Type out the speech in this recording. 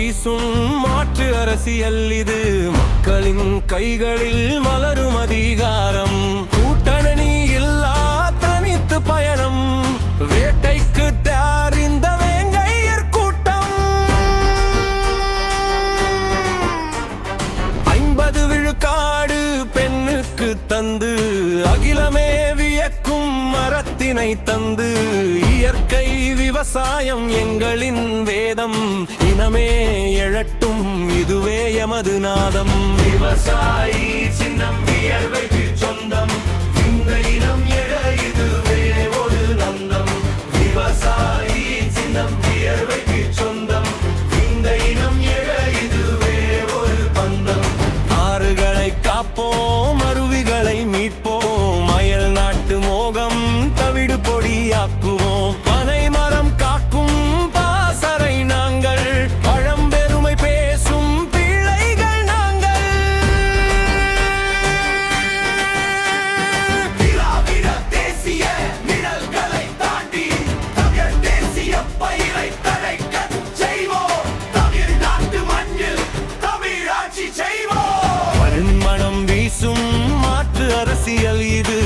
வீசும் மாற்று அரசியல் இது. மக்களின் கைகளில் மலரும் அதிகாரம். கூட்டணி இல்லா தனித்து பயணம். வேட்டைக்கு தயார் இந்த வேங்கையர் கூட்டம். 50 விழுக்காடு பெண்ணுக்கு தந்து அகிலமே வியக்கும் மரத்தினை தந்து. இயற்கை விவசாயம் எங்களின் வேதம். இனமே எழட்டும் இதுவே எமது நாதம். விவசாயி சின்னம் வியர்வைக்கு சொந்தம். இந்த இனம் எழ இதுவே ஒரு நந்தம். விவசாயி சின்னம் வியர்வைக்கு சொந்தம். இந்த இனம் எழ இதுவே ஒரு பந்தம். ஆறுகளை காப்போம், அருவிகளை மீட்போம். அயல் நாட்டு மோகம் தவிடு பொடியாக்குவோம். பனை மரம் காக்கும் பாசறை நாங்கள். பழம்பெருமை பேசும் பிள்ளைகள் நாங்கள். திராவிட தேசிய நிழல்களை தாண்டி தமிழ் தேசிய பயிரை தழைக்கச் செய்வோம். தமிழ்நாட்டு மண்ணில் தமிழாட்சி செய்வோம். மனம் வீசும் மாற்று அரசியல் இது.